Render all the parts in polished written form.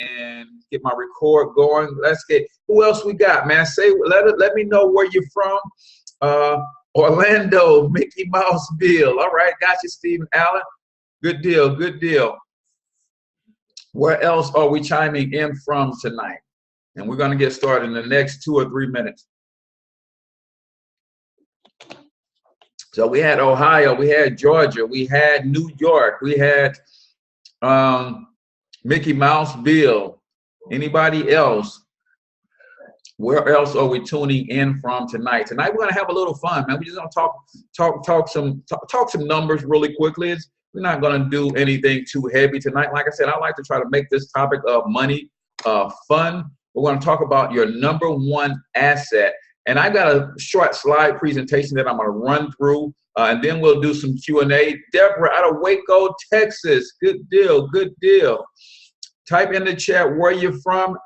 and get my record going. Let's get, who else we got, man? Let me know where you're from. Orlando, Mickey Mouse Bill. All right, got you, Stephen Allen. Good deal, good deal. Where else are we chiming in from tonight? And we're going to get started in the next 2 or 3 minutes. So we had Ohio, we had Georgia, we had New York, we had Mickey Mouse Bill. Anybody else? Where else are we tuning in from tonight? Tonight we're gonna have a little fun, man. We're just gonna talk some numbers really quickly. We're not gonna do anything too heavy tonight. Like I said, I like to try to make this topic of money fun. We're gonna talk about your number one asset. And I got a short slide presentation that I'm going to run through, and then we'll do some Q&A. Deborah out of Waco, Texas. Good deal, good deal. Type in the chat where you're from.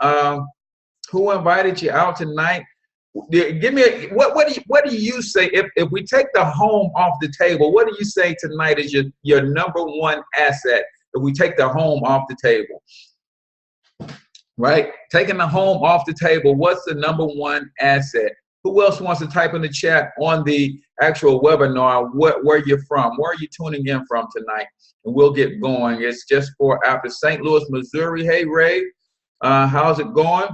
Who invited you out tonight? Give me what do you say if we take the home off the table? What do you say tonight is your number one asset if we take the home off the table? Right? Taking the home off the table, what's the number one asset? Who else wants to type in the chat on the actual webinar where you're from? Where are you tuning in from tonight? And we'll get going. It's just for after St. Louis, Missouri. Hey, Ray, how's it going?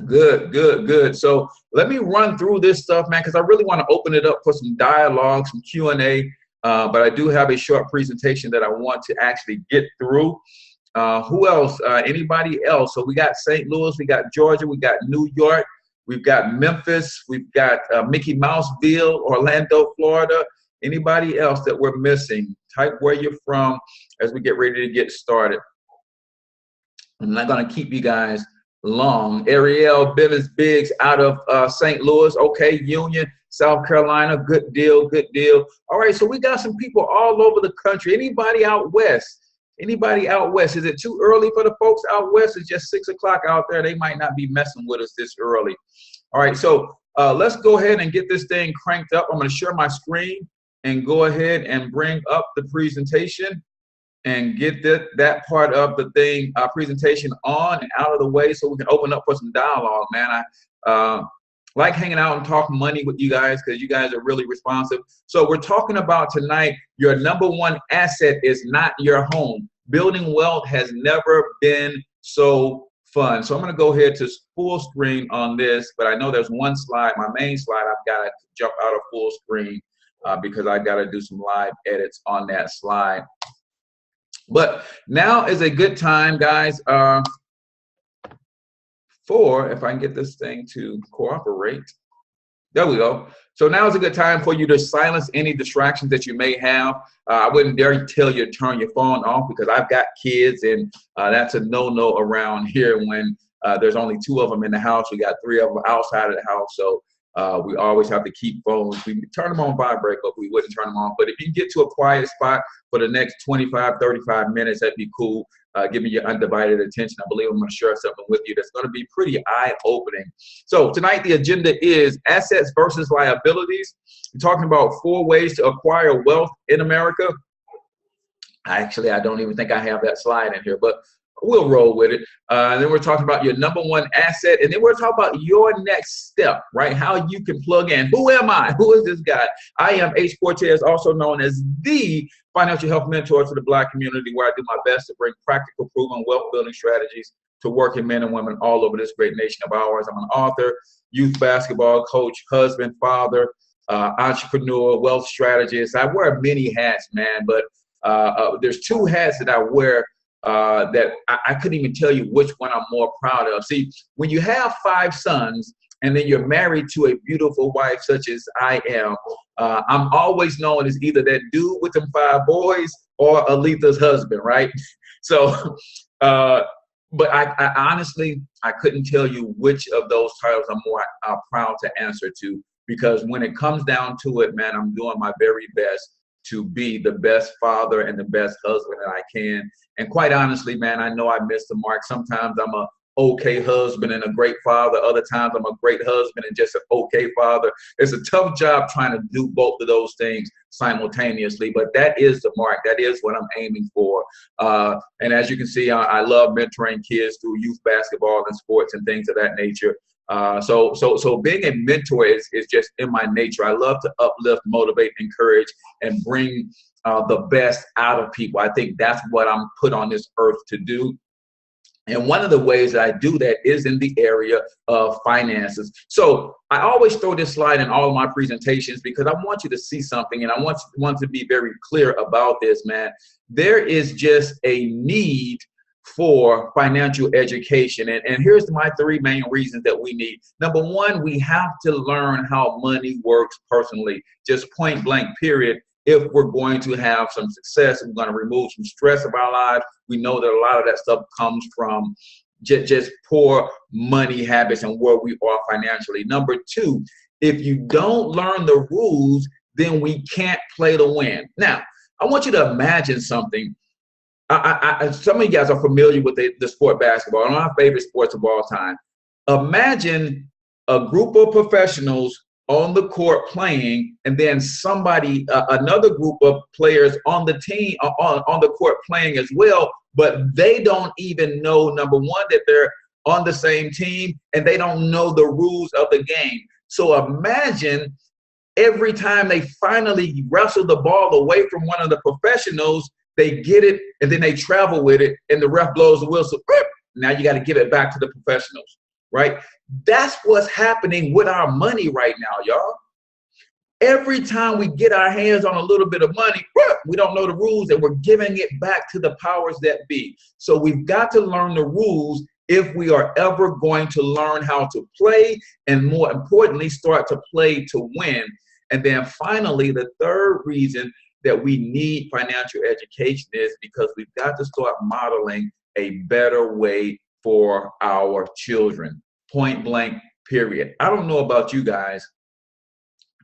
Good, good, good. So let me run through this stuff, man, because I really want to open it up for some dialogue, some Q&A. But I do have a short presentation that I want to actually get through. Who else? Anybody else? So we got St. Louis, we got Georgia, we got New York, we've got Memphis, we've got Mickey Mouseville, Orlando, Florida. Anybody else that we're missing? Type where you're from as we get ready to get started. I'm not going to keep you guys long. Ariel Biggs out of St. Louis. Okay, Union, South Carolina. Good deal, good deal. All right, so we got some people all over the country. Anybody out west? Anybody out west? Is it too early for the folks out west? It's just 6 o'clock out there. They might not be messing with us this early. All right, so let's go ahead and get this thing cranked up. I'm going to share my screen and go ahead and bring up the presentation and get that part of the thing, presentation on and out of the way so we can open up for some dialogue, man. I like hanging out and talking money with you guys because you guys are really responsive. So we're talking about tonight, your number one asset is not your home. Building wealth has never been so fun. So I'm going to go ahead to full screen on this, but I know there's one slide, my main slide, I've got to jump out of full screen because I got to do some live edits on that slide. But now is a good time, guys, if I can get this thing to cooperate. There we go. So now is a good time for you to silence any distractions that you may have. I wouldn't dare tell you to turn your phone off because I've got kids, and that's a no-no around here when there's only 2 of them in the house. We got 3 of them outside of the house. So we always have to keep phones. We turn them on vibrate, but we wouldn't turn them on. But if you can get to a quiet spot for the next 25, 35 minutes, that'd be cool. Give me your undivided attention. I believe I'm going to share something with you that's going to be pretty eye-opening. So tonight the agenda is assets versus liabilities. We're talking about 4 ways to acquire wealth in America. Actually, I don't even think I have that slide in here, but we'll roll with it. Then we're talking about your number one asset, and then we're talking about your next step, right? How you can plug in. Who am I? Who is this guy? I am H. Cortez, also known as the financial health mentor to the Black community, where I do my best to bring practical, proven wealth building strategies to working men and women all over this great nation of ours. I'm an author, youth basketball coach, husband, father, entrepreneur, wealth strategist. I wear many hats, man, but there's 2 hats that I wear that I couldn't even tell you which one I'm more proud of. See, when you have 5 sons and then you're married to a beautiful wife such as I am, I'm always known as either that dude with them 5 boys or Aletha's husband, right? So, but I honestly, I couldn't tell you which of those titles I'm more proud to answer to, because when it comes down to it, man, I'm doing my very best to be the best father and the best husband that I can. And quite honestly, man, I know I missed the mark. Sometimes I'm a okay husband and a great father. Other times I'm a great husband and just an okay father. It's a tough job trying to do both of those things simultaneously, but that is the mark. That is what I'm aiming for. And as you can see, I love mentoring kids through youth basketball and sports and things of that nature. So being a mentor is just in my nature. I love to uplift, motivate, encourage, and bring the best out of people. I think that's what I'm put on this earth to do. And one of the ways that I do that is in the area of finances. So I always throw this slide in all of my presentations because I want you to see something, and I want to be very clear about this, man. There is just a need for financial education. And here's my three main reasons that we need. Number one, we have to learn how money works personally, just point blank, period. If we're going to have some success, we're going to remove some stress of our lives. We know that a lot of that stuff comes from just poor money habits and where we are financially. Number two, if you don't learn the rules, then we can't play to win. Now, I want you to imagine something. Some of you guys are familiar with the sport basketball, one of my favorite sports of all time. Imagine a group of professionals on the court playing, and then somebody, another group of players on the team, on the court playing as well, but they don't even know, number one, that they're on the same team, and they don't know the rules of the game. So imagine every time they finally wrestle the ball away from one of the professionals, they get it, and then they travel with it, and the ref blows the whistle. Now you got to give it back to the professionals, right? That's what's happening with our money right now, y'all. Every time we get our hands on a little bit of money, we don't know the rules, and we're giving it back to the powers that be. So we've got to learn the rules if we are ever going to learn how to play, and more importantly, start to play to win. And then finally, the third reason that we need financial education is because we've got to start modeling a better way for our children. Point blank, period. I don't know about you guys.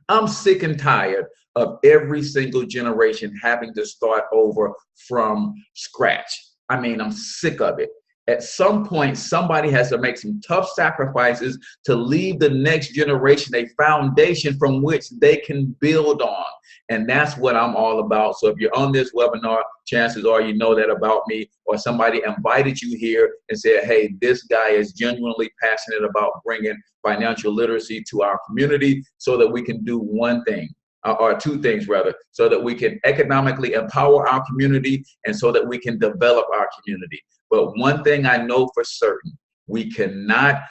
I'm sick and tired of every single generation having to start over from scratch. I mean, I'm sick of it. At some point, somebody has to make some tough sacrifices to leave the next generation a foundation from which they can build on. And that's what I'm all about. So if you're on this webinar, chances are you know that about me, or somebody invited you here and said, hey, this guy is genuinely passionate about bringing financial literacy to our community so that we can do one thing. Or two things rather, so that we can economically empower our community and so that we can develop our community. But one thing I know for certain, we cannot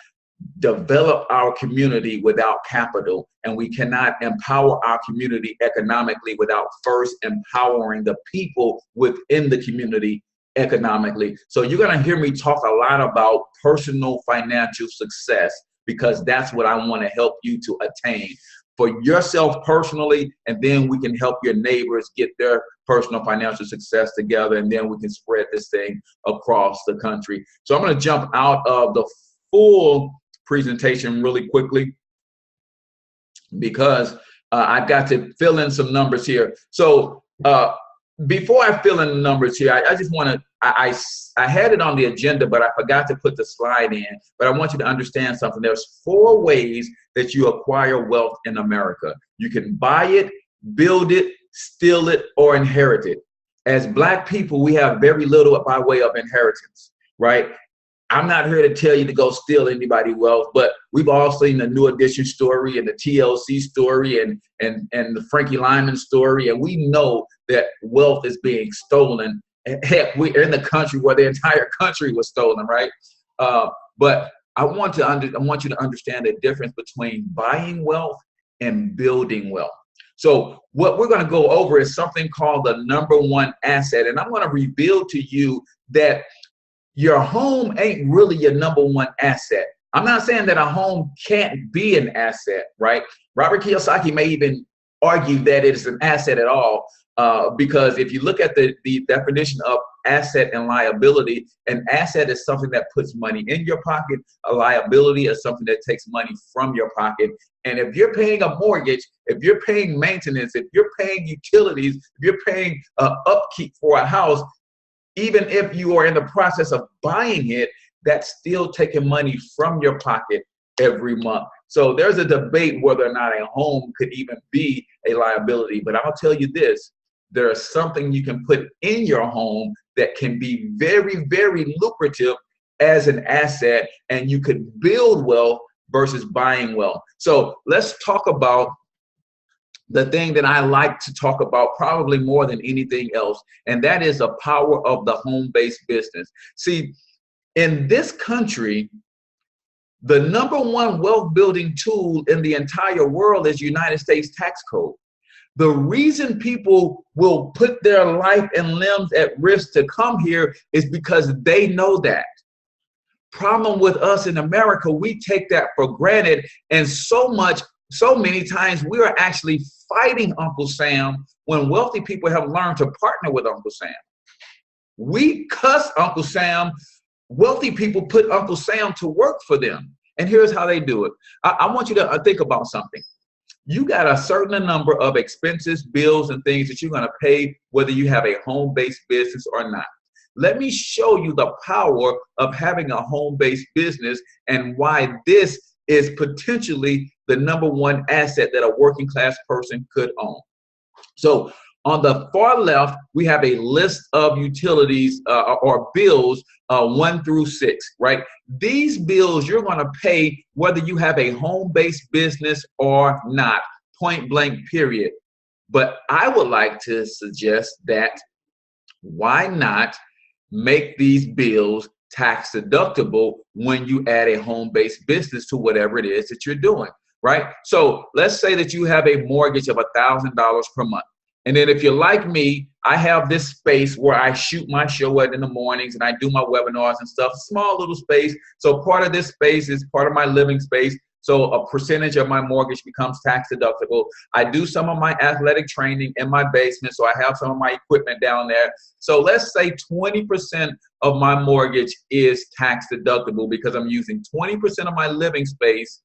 develop our community without capital, and we cannot empower our community economically without first empowering the people within the community economically. So you're going to hear me talk a lot about personal financial success, because that's what I want to help you to attain for yourself personally, and then we can help your neighbors get their personal financial success together, and then we can spread this thing across the country. So I'm going to jump out of the full presentation really quickly because I've got to fill in some numbers here. So before I fill in the numbers here, I just want to, I had it on the agenda, but I forgot to put the slide in. But I want you to understand something. There's 4 ways that you acquire wealth in America. You can buy it, build it, steal it, or inherit it. As Black people, we have very little by way of inheritance, right? I'm not here to tell you to go steal anybody's wealth, but we've all seen the New Edition story and the TLC story and the Frankie Lyman story, and we know that wealth is being stolen. Heck, we're in the country where the entire country was stolen, right? But I want you to understand the difference between buying wealth and building wealth. So what we're going to go over is something called the number 1 asset, and I'm going to reveal to you that your home ain't really your number 1 asset. I'm not saying that a home can't be an asset, right? Robert Kiyosaki may even argue that it is an asset at all, because if you look at the definition of asset and liability, an asset is something that puts money in your pocket. A liability is something that takes money from your pocket. And if you're paying a mortgage, if you're paying maintenance, if you're paying utilities, if you're paying upkeep for a house, even if you are in the process of buying it, that's still taking money from your pocket every month. So there's a debate whether or not a home could even be a liability. But I'll tell you this, there's something you can put in your home that can be very, very lucrative as an asset, and you could build wealth versus buying wealth. So let's talk about the thing that I like to talk about probably more than anything else, and that is the power of the home-based business. See, in this country, the #1 wealth building tool in the entire world is United States tax code. The reason people will put their life and limbs at risk to come here is because they know that. Problem with us in America, we take that for granted, and so many times we are actually fighting Uncle Sam when wealthy people have learned to partner with Uncle Sam. We cuss Uncle Sam. Wealthy people put Uncle Sam to work for them. And here's how they do it. I want you to think about something. You got a certain number of expenses, bills, and things that you're going to pay whether you have a home-based business or not. Let me show you the power of having a home-based business and why this is potentially the #1 asset that a working class person could own. So on the far left, we have a list of utilities or bills 1 through 6, right? These bills you're going to pay whether you have a home-based business or not, point blank, period. But I would like to suggest that why not make these bills tax deductible when you add a home-based business to whatever it is that you're doing, right? So let's say that you have a mortgage of $1,000 per month. And then if you're like me, I have this space where I shoot my show at in the mornings and I do my webinars and stuff, small little space. So part of this space is part of my living space. So a percentage of my mortgage becomes tax deductible. I do some of my athletic training in my basement, so I have some of my equipment down there. So let's say 20% of my mortgage is tax deductible because I'm using 20% of my living space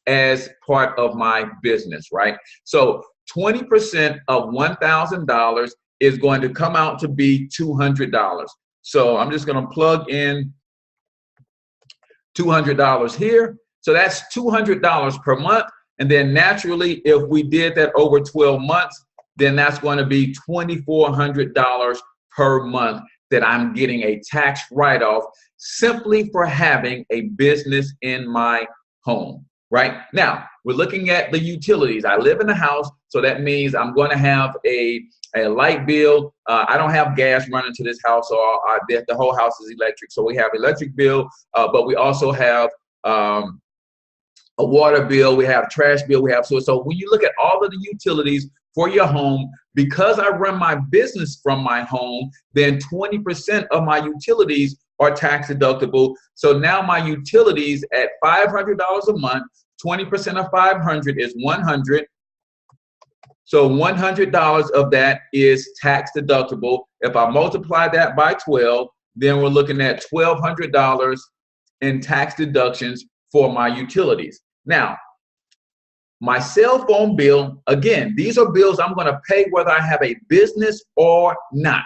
as part of my business, right? So 20% of $1,000 is going to come out to be $200. So I'm just going to plug in $200 here. So that's $200 per month. And then naturally, if we did that over 12 months, then that's going to be $2,400 per month that I'm getting a tax write-off simply for having a business in my home. Right now, we're looking at the utilities. I live in a house, so that means I'm going to have a light bill. I don't have gas running to this house, so the whole house is electric. So we have electric bill, but we also have a water bill. We have trash bill. We have so when you look at all of the utilities for your home, because I run my business from my home, then 20% of my utilities are tax deductible. So now my utilities at $500 a month, 20% of 500 is 100. So $100 of that is tax deductible. If I multiply that by 12, then we're looking at $1,200 in tax deductions for my utilities. Now, my cell phone bill, again, these are bills I'm going to pay whether I have a business or not.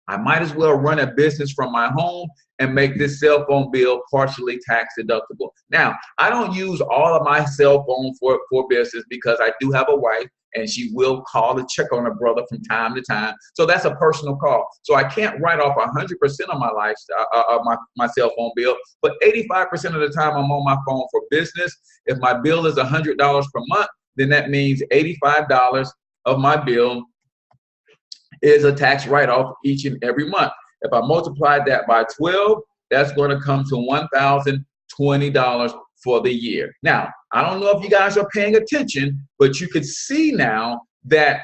I might as well run a business from my home and make this cell phone bill partially tax deductible. Now, I don't use all of my cell phone for business because I do have a wife and she will call to check on her brother from time to time. So that's a personal call. So I can't write off 100% of my lifestyle, my cell phone bill, but 85% of the time I'm on my phone for business. If my bill is $100 per month, then that means $85 of my bill is a tax write-off each and every month. If I multiply that by 12, that's going to come to $1,020 for the year. Now, I don't know if you guys are paying attention, but you could see now that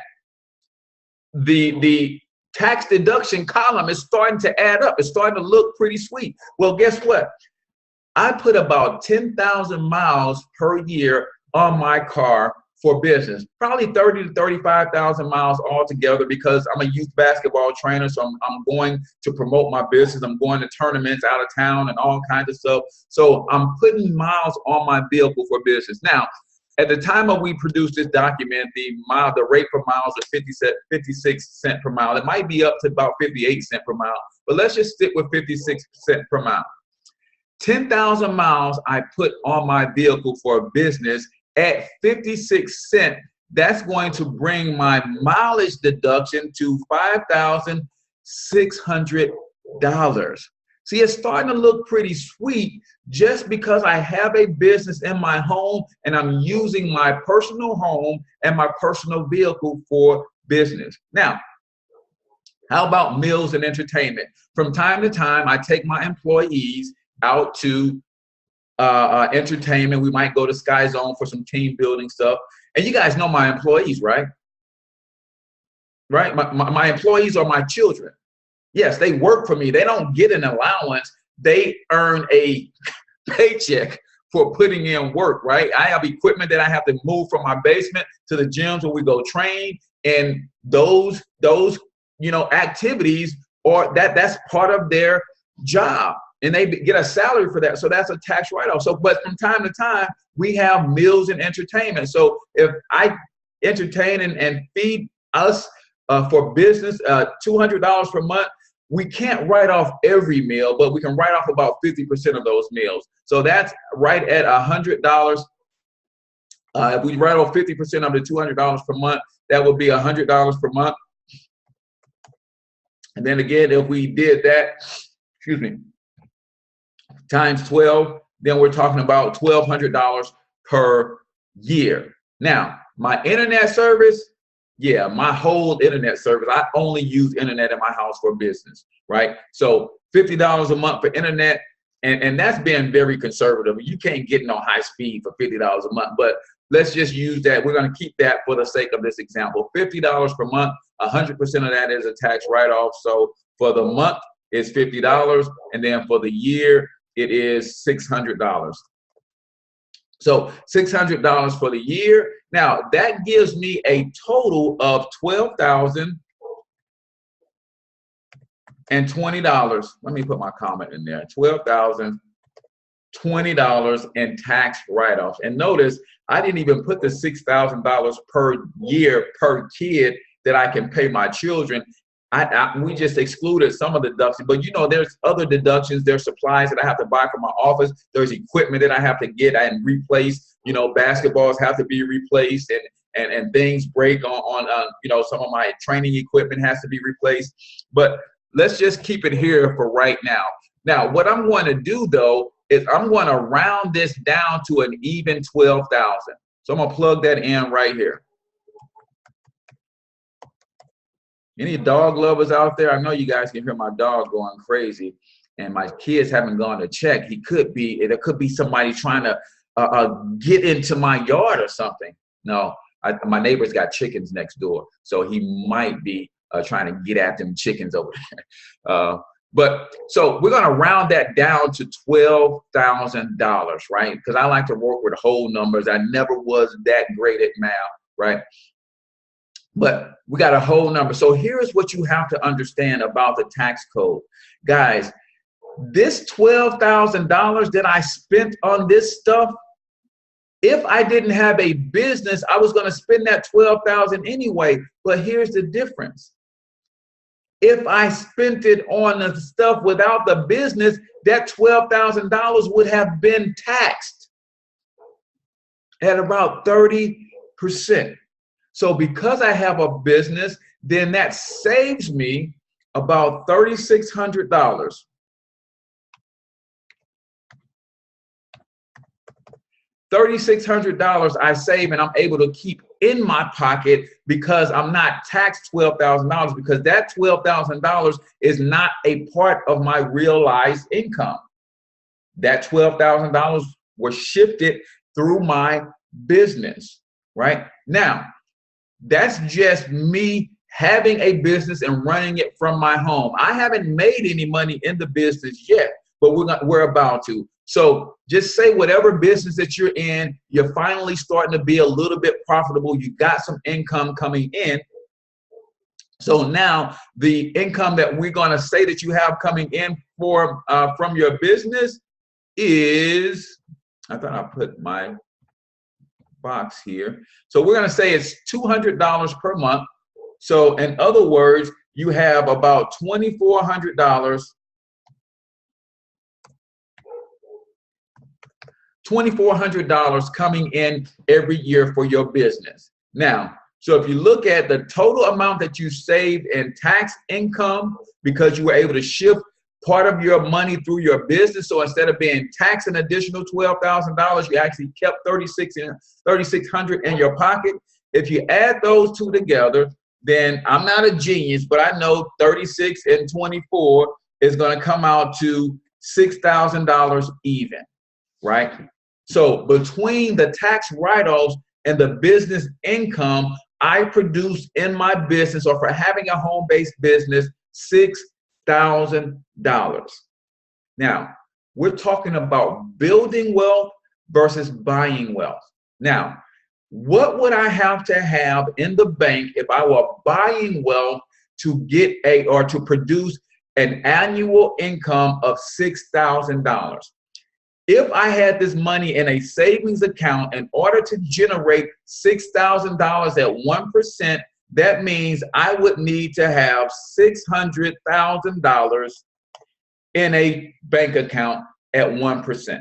the tax deduction column is starting to add up. It's starting to look pretty sweet. Well, guess what? I put about 10,000 miles per year on my car for business, probably 30 to 35,000 miles altogether because I'm a youth basketball trainer. So I'm going to promote my business. I'm going to tournaments out of town and all kinds of stuff. So I'm putting miles on my vehicle for business. Now, at the time of we produced this document, the rate per mile is 56 cents per mile. It might be up to about 58 cents per mile, but let's just stick with 56 cents per mile. 10,000 miles I put on my vehicle for business at 56 cents. That's going to bring my mileage deduction to $5,600. See, it's starting to look pretty sweet just because I have a business in my home and I'm using my personal home and my personal vehicle for business. Now, how about meals and entertainment? From time to time, I take my employees out to entertainment. We might go to Sky Zone for some team building stuff. And you guys know my employees, right? Right? My employees are my children. Yes, they work for me. They don't get an allowance. They earn a paycheck for putting in work, right? I have equipment that I have to move from my basement to the gyms where we go train. And those activities, or that's part of their job. And they get a salary for that. So that's a tax write-off. So, but from time to time, we have meals and entertainment. So if I entertain and feed us for business, $200 per month, we can't write off every meal, but we can write off about 50% of those meals. So that's right at $100. If we write off 50% of the $200 per month, that would be $100 per month. And then again, if we did that, times 12, then we're talking about $1,200 per year. Now, my internet service, yeah, my whole internet service, I only use internet in my house for business, right? So $50 a month for internet, and that's being very conservative. You can't get no high speed for $50 a month, but let's just use that. We're going to keep that for the sake of this example. $50 per month, 100% of that is a tax write-off. So for the month, it's $50, and then for the year, it is $600. So $600 for the year. Now that gives me a total of $12,020. Let me put my comment in there. $12,020 in tax write-offs. And notice I didn't even put the $6,000 per year per kid that I can pay my children. We just excluded some of the deductions, but there's other deductions. There's supplies that I have to buy for my office. There's equipment that I have to get and replace. Basketballs have to be replaced, and things break on some of my training equipment has to be replaced. But let's just keep it here for right now. Now, what I'm going to do though is I'm going to round this down to an even 12,000. So I'm going to plug that in right here. Any dog lovers out there? I know you guys can hear my dog going crazy, and my kids haven't gone to check. There could be somebody trying to get into my yard or something. No, my neighbor's got chickens next door, so he might be trying to get at them chickens over there. But so we're going to round that down to $12,000, right? Because I like to work with whole numbers. I never was that great at math, right? But we got a whole number. So here's what you have to understand about the tax code. Guys, this $12,000 that I spent on this stuff, if I didn't have a business, I was going to spend that $12,000 anyway. But here's the difference. If I spent it on the stuff without the business, that $12,000 would have been taxed at about 30%. So because I have a business, then that saves me about $3,600. $3,600 I save and I'm able to keep in my pocket because I'm not taxed $12,000, because that $12,000 is not a part of my realized income. That $12,000 was shifted through my business, right? Now, that's just me having a business and running it from my home. I haven't made any money in the business yet, but we're about to. So just say whatever business that you're in, you're finally starting to be a little bit profitable. You got some income coming in. So now the income that we're going to say that you have coming in from your business is, I thought I put my box here. So we're going to say it's $200 per month. So in other words, you have about $2,400 $2,400 coming in every year for your business. Now, so if you look at the total amount that you saved in tax income because you were able to shift part of your money through your business, so instead of being taxed an additional $12,000, you actually kept $3,600 in your pocket. If you add those two together, then I'm not a genius, but I know 36 and 24 is going to come out to $6,000 even, right? So between the tax write-offs and the business income I produce in my business, or for having a home-based business, $6,000. Now, we're talking about building wealth versus buying wealth. Now, what would I have to have in the bank if I were buying wealth to get to produce an annual income of $6,000? If I had this money in a savings account, in order to generate $6,000 at 1%, that means I would need to have $600,000 in a bank account at 1%.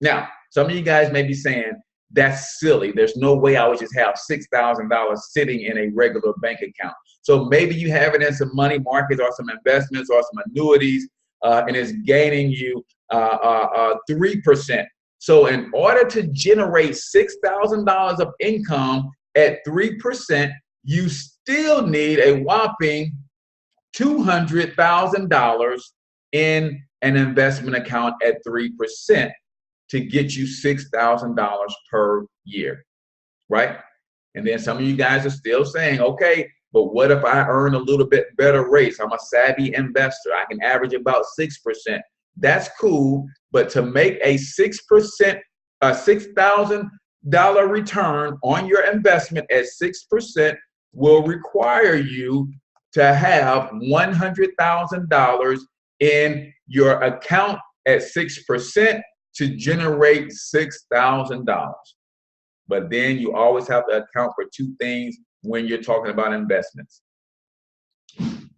Now, some of you guys may be saying, that's silly. There's no way I would just have $6,000 sitting in a regular bank account. So maybe you have it in some money markets or some investments or some annuities, and it's gaining you 3%. So in order to generate $6,000 of income at 3%, you still need a whopping $200,000 in an investment account at 3% to get you $6,000 per year, right? And then some of you guys are still saying, okay, but what if I earn a little bit better rates? I'm a savvy investor. I can average about 6%. That's cool, but to make a 6%, a $6,000 return on your investment at 6% will require you to have $100,000 in your account at 6% to generate $6,000. But then you always have to account for two things when you're talking about investments: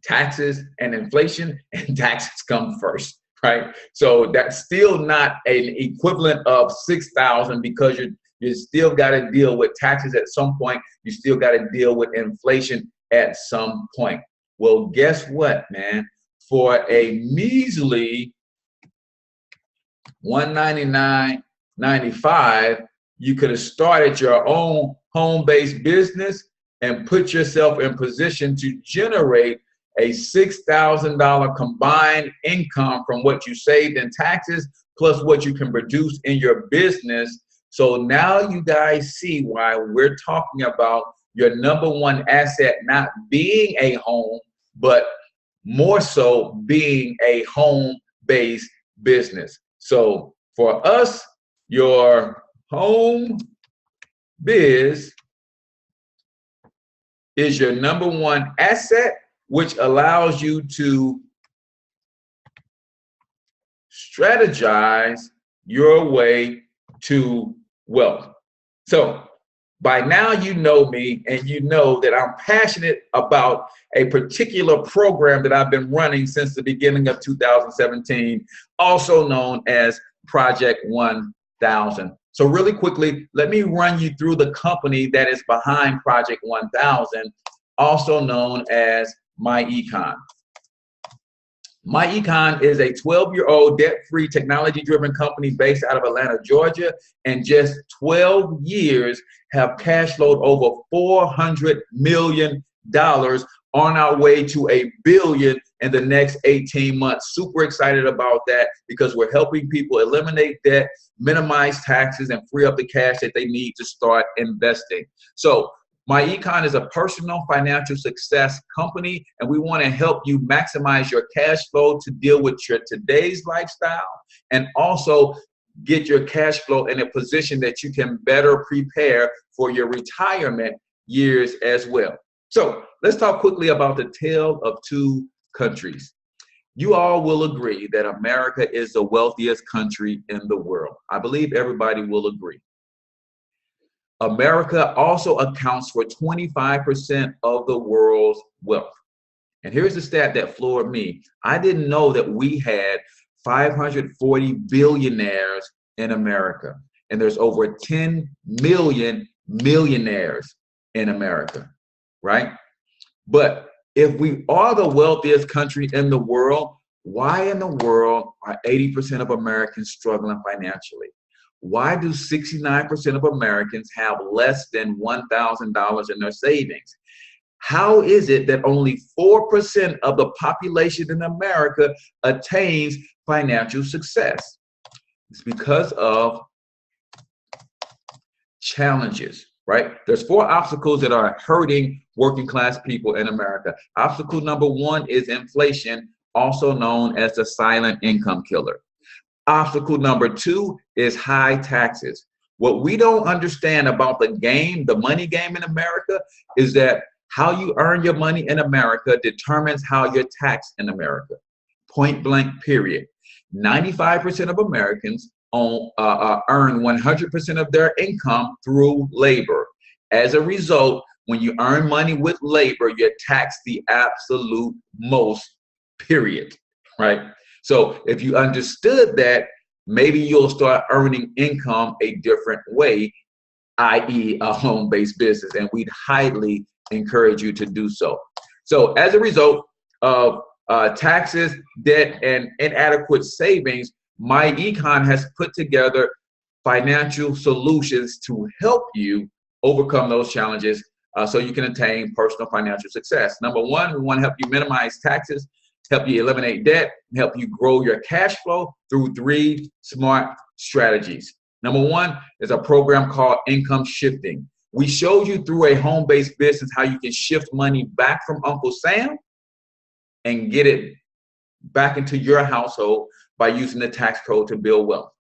taxes and inflation, and taxes come first, right? So that's still not an equivalent of 6,000 because you still got to deal with taxes at some point. You still got to deal with inflation at some point. Well, guess what, man? For a measly $199.95, you could have started your own home-based business and put yourself in position to generate a $6,000 combined income from what you saved in taxes plus what you can produce in your business. So now you guys see why we're talking about your number one asset not being a home, but more so being a home-based business. So for us, your home biz is your number one asset, which allows you to strategize your way to wealth. So by now you know me, and you know that I'm passionate about a particular program that I've been running since the beginning of 2017, also known as Project 1000. So really quickly, let me run you through the company that is behind Project 1000, also known as MyEcon. MyEcon is a 12-year-old debt-free technology-driven company based out of Atlanta, Georgia, and just 12 years have cash flowed over $400 million, on our way to $1 billion in the next 18 months. Super excited about that because we're helping people eliminate debt, minimize taxes, and free up the cash that they need to start investing. So MyEcon is a personal financial success company, and we want to help you maximize your cash flow to deal with your today's lifestyle and also get your cash flow in a position that you can better prepare for your retirement years as well. So let's talk quickly about the tale of two countries. You all will agree that America is the wealthiest country in the world. I believe everybody will agree. America also accounts for 25% of the world's wealth. And here's the stat that floored me. I didn't know that we had 540 billionaires in America. and there's over 10 million millionaires in America, right? But if we are the wealthiest country in the world, why in the world are 80% of Americans struggling financially? Why do 69% of Americans have less than $1,000 in their savings? How is it that only 4% of the population in America attains financial success? It's because of challenges, right? There's 4 obstacles that are hurting working class people in America. Obstacle number 1 is inflation, also known as the silent income killer. Obstacle number 2 is high taxes. What we don't understand about the game, the money game in America, is that how you earn your money in America determines how you're taxed in America. Point blank, period. 95% of Americans earn 100% of their income through labor. As a result, when you earn money with labor, you're taxed the absolute most, period, right? So if you understood that, maybe you'll start earning income a different way, i.e. a home-based business, and we'd highly encourage you to do so. So as a result of taxes, debt, and inadequate savings, My Econ has put together financial solutions to help you overcome those challenges so you can attain personal financial success. Number 1, we want to help you minimize taxes, help you eliminate debt, and help you grow your cash flow through 3 smart strategies. Number 1 is a program called income shifting. We showed you through a home-based business how you can shift money back from Uncle Sam and get it back into your household by using the tax code to build wealth.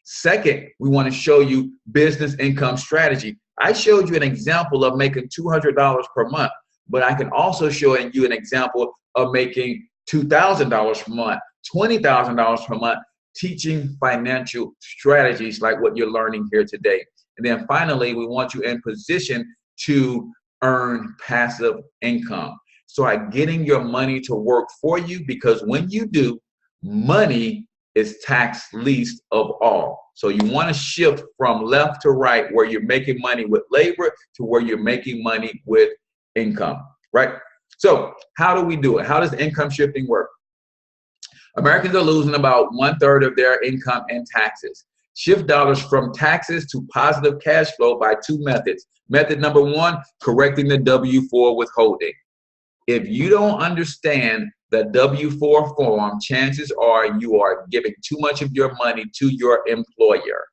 Second, we want to show you business income strategy. I showed you an example of making $200 per month, but I can also show you an example of making $2,000 per month, $20,000 per month, teaching financial strategies like what you're learning here today. And then finally, we want you in position to earn passive income. Start getting your money to work for you, because when you do, money is taxed least of all. So you want to shift from left to right, where you're making money with labor to where you're making money with income, right? So how do we do it? How does income shifting work? Americans are losing about 1/3 of their income in taxes. Shift dollars from taxes to positive cash flow by 2 methods. Method number 1, correcting the W-4 withholding. If you don't understand the W-4 form, chances are you are giving too much of your money to your employer,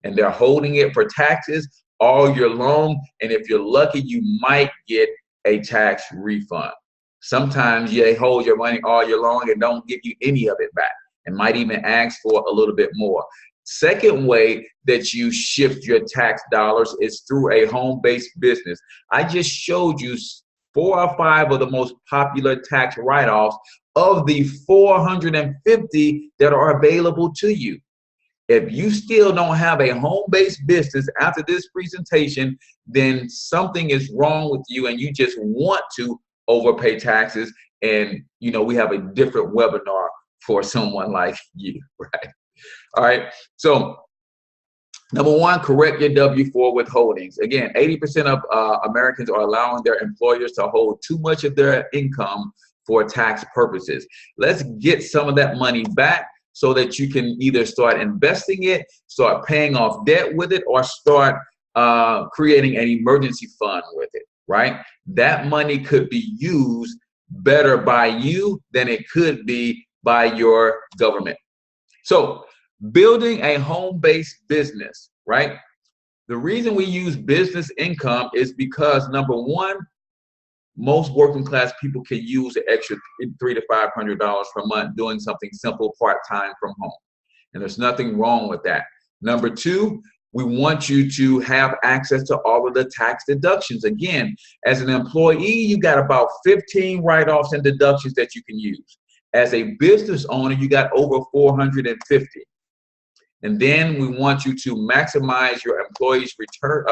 and they're holding it for taxes all year long. And if you're lucky, you might get a tax refund. Sometimes they hold your money all year long and don't give you any of it back, and might even ask for a little bit more. Second way that you shift your tax dollars is through a home-based business. I just showed you 4 or 5 of the most popular tax write-offs of the 450 that are available to you. If you still don't have a home-based business after this presentation, then something is wrong with you and you just want to overpay taxes. And you know, we have a different webinar for someone like you, right? All right, so number 1, correct your W-4 withholdings. Again, 80% of Americans are allowing their employers to hold too much of their income for tax purposes. Let's get some of that money back so that you can either start investing it, start paying off debt with it, or start creating an emergency fund with it, right? That money could be used better by you than it could be by your government. So building a home-based business, right? The reason we use business income is because, number 1, most working class people can use an extra $300 to $500 per month doing something simple part-time from home. And there's nothing wrong with that. Number 2, we want you to have access to all of the tax deductions. Again, as an employee, you got about 15 write-offs and deductions that you can use. As a business owner, you got over 450. And then we want you to maximize your employees' return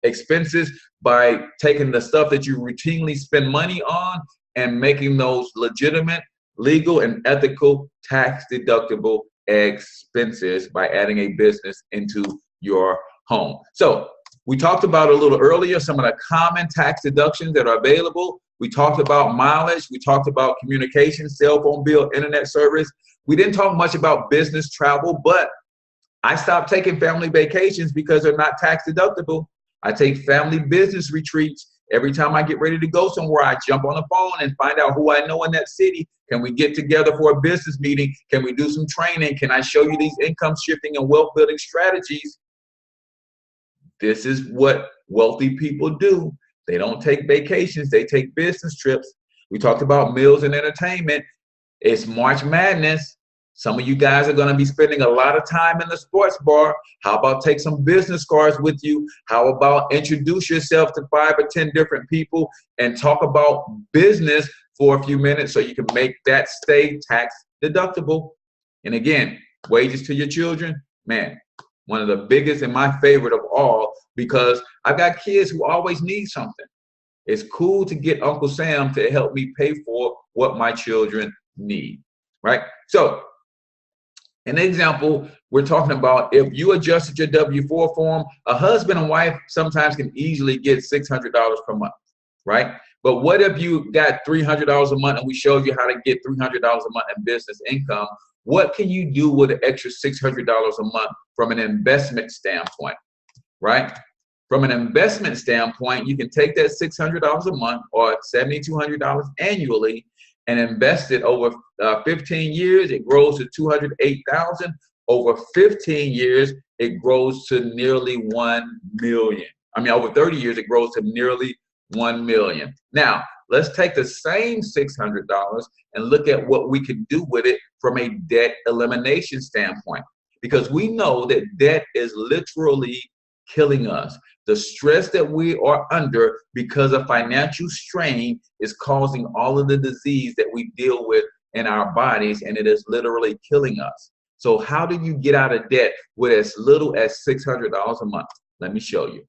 expenses by taking the stuff that you routinely spend money on and making those legitimate, legal, and ethical tax deductible expenses by adding a business into your home. So we talked about a little earlier some of the common tax deductions that are available. We talked about mileage. We talked about communication, cell phone bill, internet service. We didn't talk much about business travel, but I stopped taking family vacations because they're not tax deductible. I take family business retreats. Every time I get ready to go somewhere, I jump on the phone and find out who I know in that city. Can we get together for a business meeting? Can we do some training? Can I show you these income shifting and wealth building strategies? This is what wealthy people do. They don't take vacations. They take business trips. We talked about meals and entertainment. It's March Madness. Some of you guys are going to be spending a lot of time in the sports bar. How about take some business cards with you? How about introduce yourself to 5 or 10 different people and talk about business for a few minutes so you can make that stay tax deductible? And again, wages to your children, man, one of the biggest and my favorite of all, because I've got kids who always need something. It's cool to get Uncle Sam to help me pay for what my children need, right? So, an example, we're talking about if you adjusted your W-4 form, a husband and wife sometimes can easily get $600 per month, right? But what if you got $300 a month and we showed you how to get $300 a month in business income? What can you do with an extra $600 a month from an investment standpoint, right? From an investment standpoint, you can take that $600 a month or $7,200 annually and invest it over 15 years. It grows to $208,000. Over 15 years, it grows to nearly 1 million. I mean, over 30 years, it grows to nearly 1 million. Now, let's take the same $600 and look at what we can do with it from a debt elimination standpoint, because we know that debt is literally killing us. The stress that we are under because of financial strain is causing all of the disease that we deal with in our bodies, and it is literally killing us. So how do you get out of debt with as little as $600 a month? Let me show you.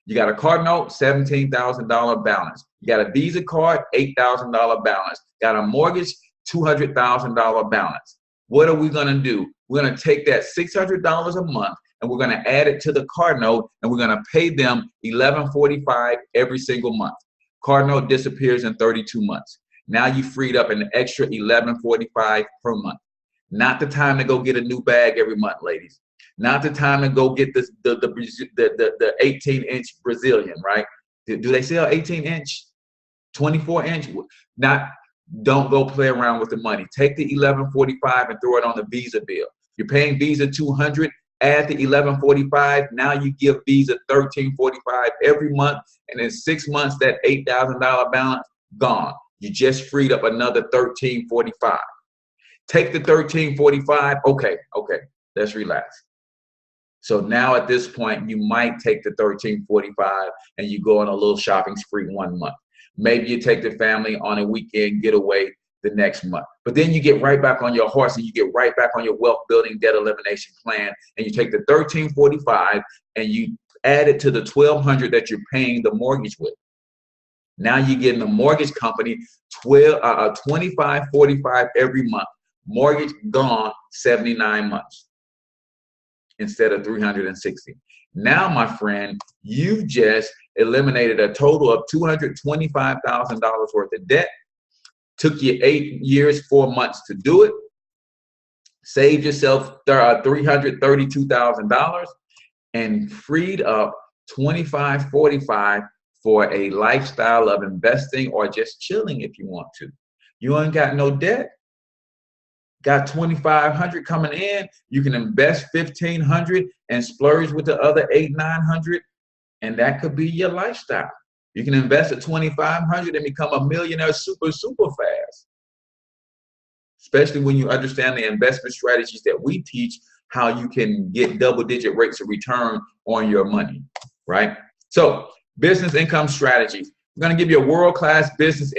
You got a card note, $17,000 balance. You got a Visa card, $8,000 balance. Got a mortgage, $200,000 balance. What are we going to do? We're going to take that $600 a month and we're going to add it to the card note, and we're going to pay them $11.45 every single month. Card note disappears in 32 months. Now you freed up an extra $11.45 per month. Not the time to go get a new bag every month, ladies. Not the time to go get this the 18-inch Brazilian, right? Do they sell 18-inch, 24-inch? Don't go play around with the money. Take the $11.45 and throw it on the Visa bill. You're paying Visa $200. Add the $11.45. Now you give Visa $13.45 every month, and in 6 months that $8,000 balance gone. You just freed up another $13.45. Take the $13.45. Okay, let's relax. So now at this point, you might take the $13.45 and you go on a little shopping spree 1 month. Maybe you take the family on a weekend getaway the next month. But then you get right back on your horse and you get right back on your wealth building debt elimination plan, and you take the $13.45 and you add it to the $1,200 that you're paying the mortgage with. Now you're getting the mortgage company $25.45 every month. Mortgage gone 79 months instead of 360. Now, my friend, you've just eliminated a total of $225,000 worth of debt. Took you 8 years, 4 months to do it. Saved yourself $332,000 and freed up $25.45 for a lifestyle of investing or just chilling if you want to. You ain't got no debt. Got $2,500 coming in. You can invest $1,500 and splurge with the other $800-900, and that could be your lifestyle. You can invest at $2,500 and become a millionaire super fast. Especially when you understand the investment strategies that we teach, how you can get double-digit rates of return on your money, right? So, business income strategies. I'm going to give you a world-class business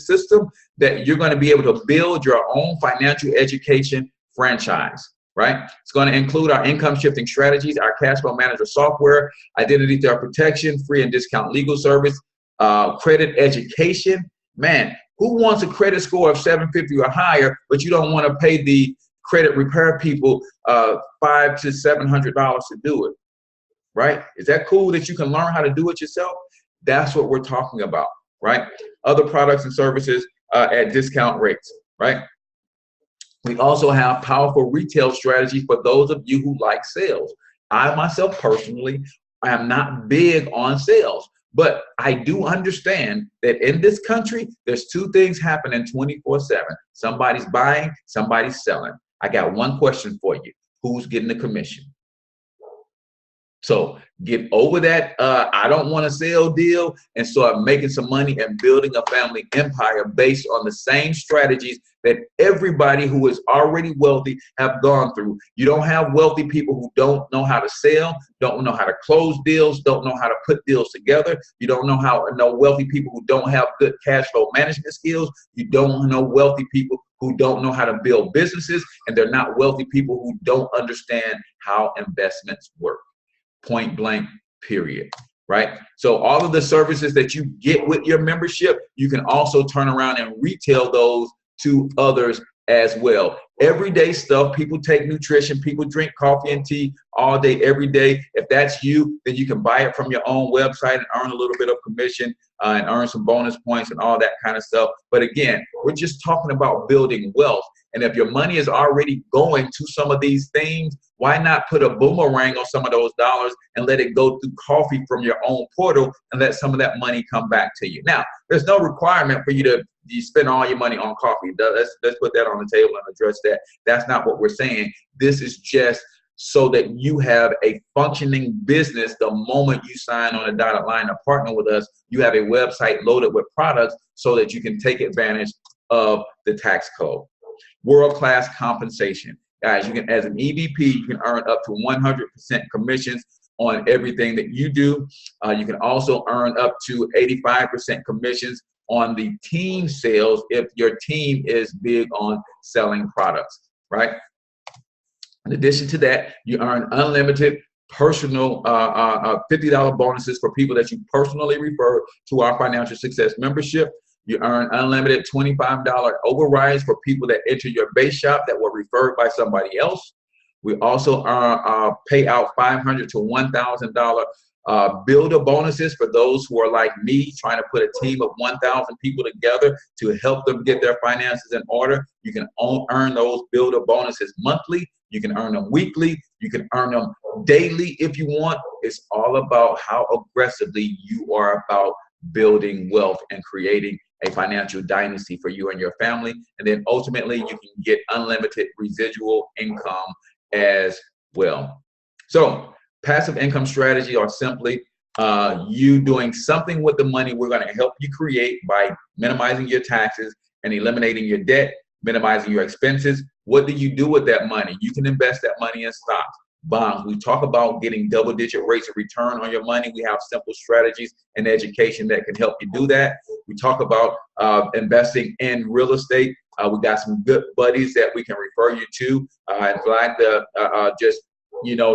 system that you're going to be able to build your own financial education franchise, right? It's going to include our income shifting strategies, our cash flow manager software, identity theft protection, free and discount legal service, credit education. Man, who wants a credit score of 750 or higher, but you don't want to pay the credit repair people $500 to $700 to do it, right? Is that cool that you can learn how to do it yourself? That's what we're talking about, right? Other products and services at discount rates, right? We also have powerful retail strategies for those of you who like sales. I myself personally, I am not big on sales, but I do understand that in this country, there's two things happening 24/7. Somebody's buying, somebody's selling. I got one question for you. Who's getting the commission? So get over that I don't want to sell deal and start making some money and building a family empire based on the same strategies that everybody who is already wealthy have gone through. You don't have wealthy people who don't know how to sell, don't know how to close deals, don't know how to put deals together. You don't know wealthy people who don't have good cash flow management skills. You don't know wealthy people who don't know how to build businesses, and they're not wealthy people who don't understand how investments work. Point blank, period, right? So all of the services that you get with your membership, you can also turn around and retail those to others as well. Everyday stuff. People take nutrition, people drink coffee and tea all day, every day. If that's you, then you can buy it from your own website and earn a little bit of commission and earn some bonus points and all that kind of stuff. But again, we're just talking about building wealth. And if your money is already going to some of these things, why not put a boomerang on some of those dollars and let it go through coffee from your own portal and let some of that money come back to you? Now, there's no requirement for you to spend all your money on coffee. Let's put that on the table and address that. That's not what we're saying. This is just so that you have a functioning business the moment you sign on a dotted line to partner with us. You have a website loaded with products so that you can take advantage of the tax code. World-class compensation. Guys, you can, as an EVP, you can earn up to 100% commissions on everything that you do. You can also earn up to 85% commissions on the team sales if your team is big on selling products, right? In addition to that, you earn unlimited personal $50 bonuses for people that you personally refer to our financial success membership. You earn unlimited $25 overrides for people that enter your base shop that were referred by somebody else. We also pay out $500 to $1,000 builder bonuses for those who are like me, trying to put a team of 1,000 people together to help them get their finances in order. You can earn those builder bonuses monthly. You can earn them weekly. You can earn them daily if you want. It's all about how aggressively you are about building wealth and creating a financial dynasty for you and your family. And then ultimately, you can get unlimited residual income as well. So passive income strategy are simply you doing something with the money we're going to help you create by minimizing your taxes and eliminating your debt, minimizing your expenses. What do you do with that money? You can invest that money in stocks, bonds. We talk about getting double-digit rates of return on your money. We have simple strategies and education that can help you do that. We talk about investing in real estate. We got some good buddies that we can refer you to. In fact,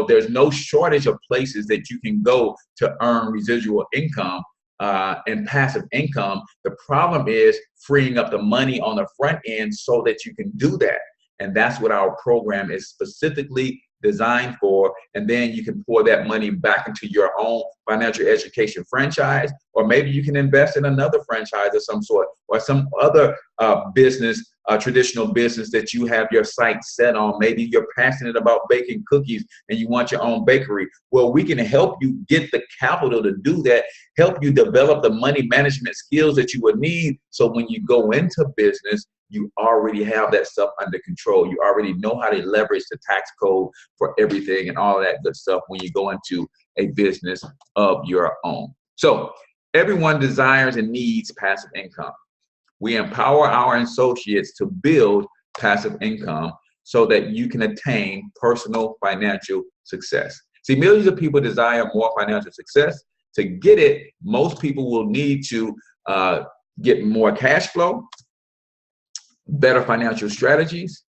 there's no shortage of places that you can go to earn residual income and passive income. The problem is freeing up the money on the front end so that you can do that. And that's what our program is specifically designed for. And then you can pour that money back into your own financial education franchise, or maybe you can invest in another franchise of some sort, or some other business, traditional business that you have your sights set on. Maybe you're passionate about baking cookies and you want your own bakery. Well, we can help you get the capital to do that, help you develop the money management skills that you would need. So when you go into business, you already have that stuff under control. You already know how to leverage the tax code for everything and all of that good stuff when you go into a business of your own. So everyone desires and needs passive income. We empower our associates to build passive income so that you can attain personal financial success. See, millions of people desire more financial success. To get it, most people will need to get more cash flow, better financial strategies.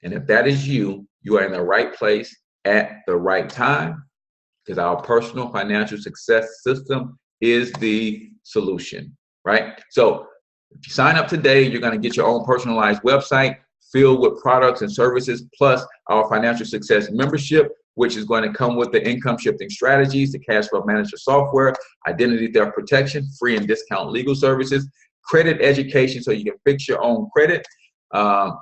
And if that is you, you are in the right place at the right time, because our personal financial success system is the solution, right? So if you sign up today, you're going to get your own personalized website, filled with products and services, plus our financial success membership, which is going to come with the income shifting strategies, the cash flow manager software, identity theft protection, free and discount legal services, credit education so you can fix your own credit,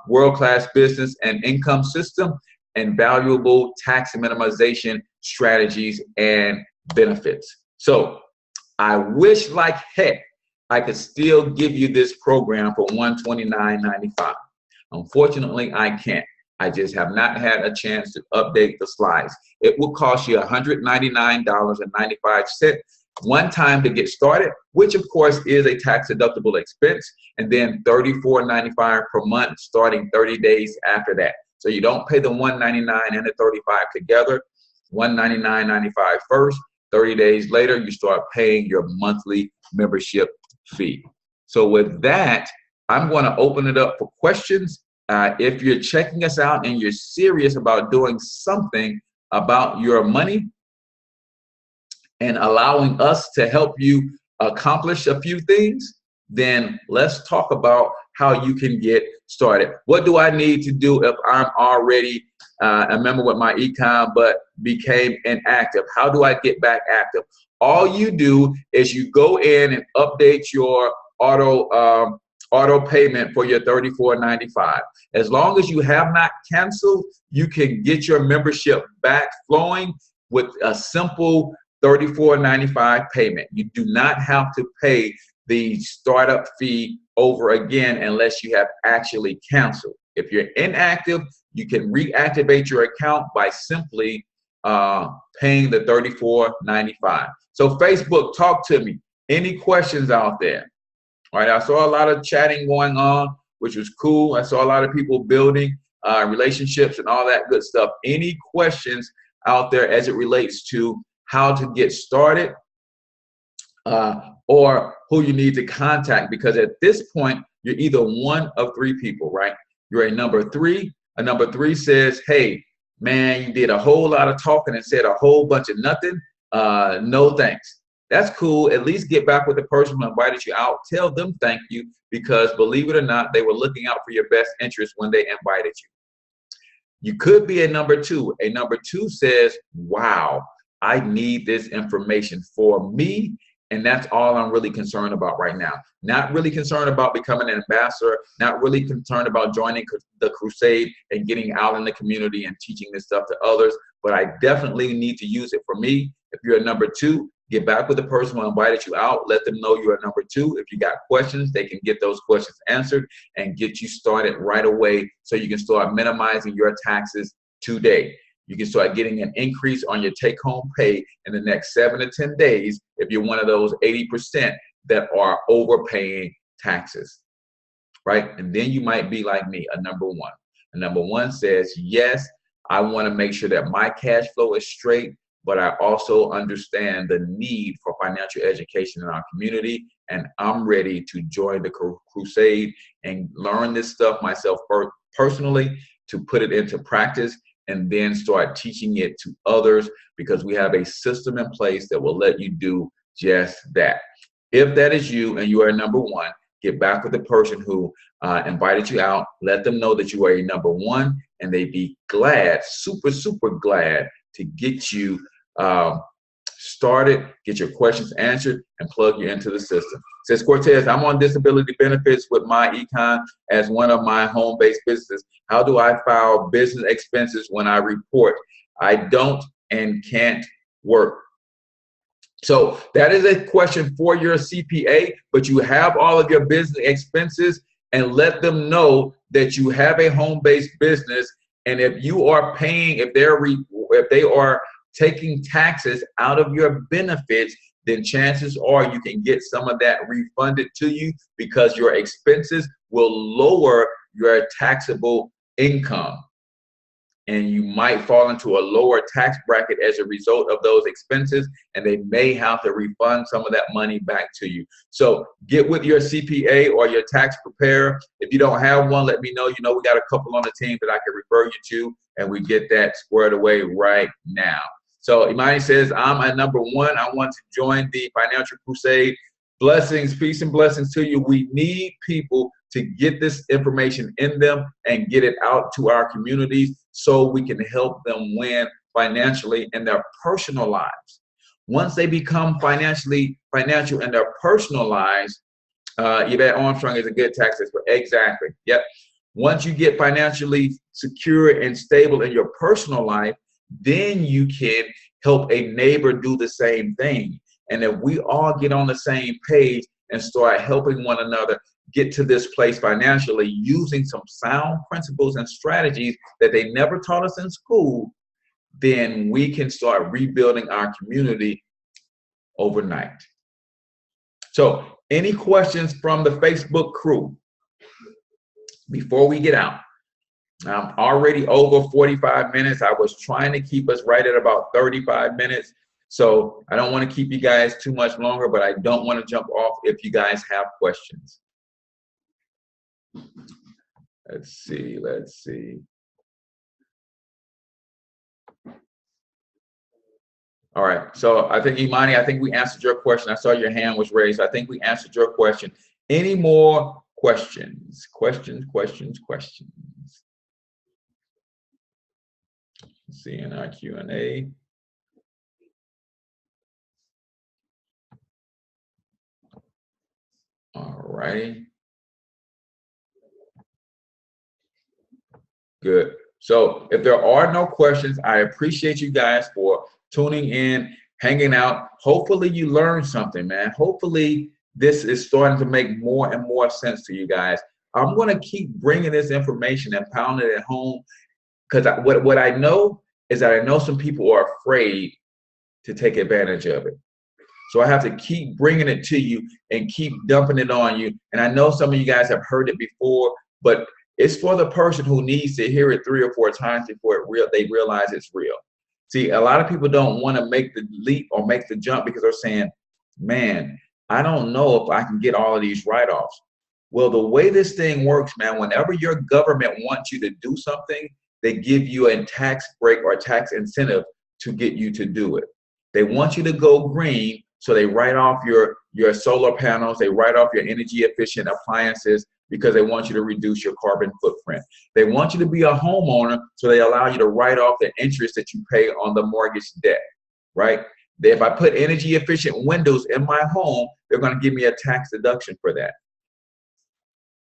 world-class business and income system, and valuable tax minimization strategies and benefits. So I wish like heck I could still give you this program for $129.95. Unfortunately, I can't. I just have not had a chance to update the slides. It will cost you $199.95 one time to get started, which of course is a tax deductible expense, and then $34.95 per month starting 30 days after that. So you don't pay the $199 and the $35 together. $199.95 first, 30 days later you start paying your monthly membership fee. So with that, I'm going to open it up for questions. If you're checking us out and you're serious about doing something about your money and allowing us to help you accomplish a few things, then let's talk about how you can get started. What do I need to do if I'm already a member with my econ but became inactive? How do I get back active? All you do is you go in and update your auto payment for your $34.95. As long as you have not canceled, you can get your membership back flowing with a simple $34.95 payment. You do not have to pay the startup fee over again unless you have actually canceled. If you're inactive, you can reactivate your account by simply paying the $34.95. So Facebook, talk to me. Any questions out there? All right, I saw a lot of chatting going on, which was cool. I saw a lot of people building relationships and all that good stuff. Any questions out there as it relates to how to get started or who you need to contact? Because at this point, you're either one of three people, right? You're a number three. A number three says, hey, man, you did a whole lot of talking and said a whole bunch of nothing. No thanks. That's cool. At least get back with the person who invited you out. Tell them thank you, because believe it or not, they were looking out for your best interest when they invited you. You could be a number two. A number two says, wow, I need this information for me. And that's all I'm really concerned about right now. Not really concerned about becoming an ambassador, not really concerned about joining the crusade and getting out in the community and teaching this stuff to others, but I definitely need to use it for me. If you're a number two, get back with the person who invited you out. Let them know you're a number two. If you got questions, they can get those questions answered and get you started right away so you can start minimizing your taxes today. You can start getting an increase on your take-home pay in the next 7 to 10 days if you're one of those 80% that are overpaying taxes, right? And then you might be like me, a number one. A number one says, yes, I want to make sure that my cash flow is straight, but I also understand the need for financial education in our community, and I'm ready to join the crusade and learn this stuff myself personally, to put it into practice, and then start teaching it to others, because we have a system in place that will let you do just that. If that is you and you are number one, get back with the person who invited you out. Let them know that you are a number one, and they'd be glad, super, super glad to get you started, get your questions answered, and plug you into the system. Says Cortez, I'm on disability benefits with my econ as one of my home-based businesses. How do I file business expenses when I report? I don't and can't work. So that is a question for your CPA, but you have all of your business expenses, and let them know that you have a home-based business. And if you are paying, if they are taking taxes out of your benefits, then chances are you can get some of that refunded to you, because your expenses will lower your taxable income. And you might fall into a lower tax bracket as a result of those expenses, and they may have to refund some of that money back to you. So get with your CPA or your tax preparer. If you don't have one, let me know. You know, we got a couple on the team that I can refer you to, and we get that squared away right now. So Imani says, I'm a number one. I want to join the financial crusade. Blessings, peace and blessings to you. We need people to get this information in them and get it out to our communities so we can help them win financially in their personal lives. Once they become financial in their personal lives, Yvette Armstrong is a good tax expert. Exactly. Yep. Once you get financially secure and stable in your personal life, then you can help a neighbor do the same thing. And if we all get on the same page and start helping one another get to this place financially using some sound principles and strategies that they never taught us in school, then we can start rebuilding our community overnight. So, any questions from the Facebook crew before we get out? I'm already over 45 minutes. I was trying to keep us right at about 35 minutes. So I don't want to keep you guys too much longer, but I don't want to jump off if you guys have questions. Let's see. All right, so I think, Imani, I think we answered your question. I saw your hand was raised. I think we answered your question. Any more questions? Questions. Let's see in our Q&A. All righty. Good. So if there are no questions, I appreciate you guys for tuning in, hanging out. Hopefully you learned something, man. Hopefully this is starting to make more and more sense to you guys. I'm going to keep bringing this information and pounding it home, because what I know is that I know some people are afraid to take advantage of it. So I have to keep bringing it to you and keep dumping it on you. And I know some of you guys have heard it before, but it's for the person who needs to hear it 3 or 4 times before they realize it's real. See, a lot of people don't want to make the leap or make the jump because they're saying, man, I don't know if I can get all of these write-offs. Well, the way this thing works, man, whenever your government wants you to do something, they give you a tax break or a tax incentive to get you to do it. They want you to go green, so they write off your solar panels, they write off your energy efficient appliances, because they want you to reduce your carbon footprint. They want you to be a homeowner, so they allow you to write off the interest that you pay on the mortgage debt, right? If I put energy efficient windows in my home, they're going to give me a tax deduction for that.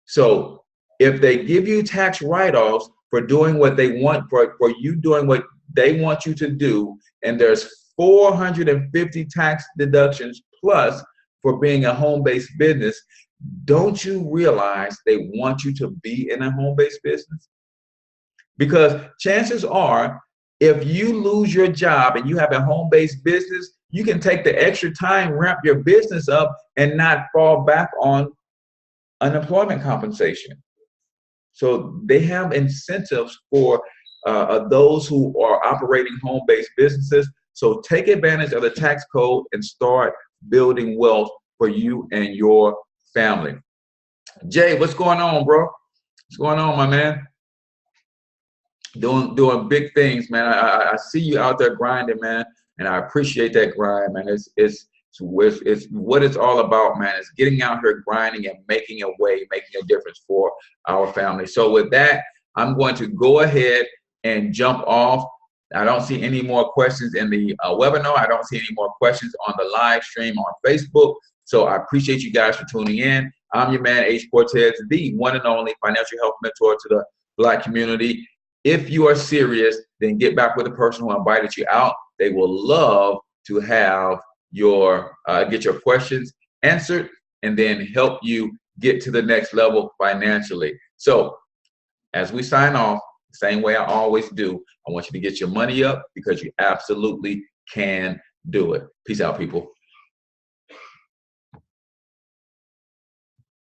So if they give you tax write-offs for doing what they want, for you doing what they want you to do, and there's 450 tax deductions plus for being a home-based business, don't you realize they want you to be in a home-based business? Because chances are, if you lose your job and you have a home-based business, you can take the extra time, ramp your business up, and not fall back on unemployment compensation. So they have incentives for those who are operating home-based businesses. So take advantage of the tax code and start building wealth for you and your family. Jay, what's going on, bro? What's going on, my man? Doing big things, man. I see you out there grinding, man, and I appreciate that grind, man. It's what it's all about, man. It's getting out here grinding and making a way, making a difference for our family. So with that, I'm going to go ahead and jump off. I don't see any more questions in the webinar. I don't see any more questions on the live stream on Facebook. So I appreciate you guys for tuning in. I'm your man, H. Cortez, the one and only financial health mentor to the Black community. If you are serious, then get back with the person who invited you out. They will love to have get your questions answered and then help you get to the next level financially. So as we sign off, the same way I always do, I want you to get your money up, because you absolutely can do it. Peace out, people.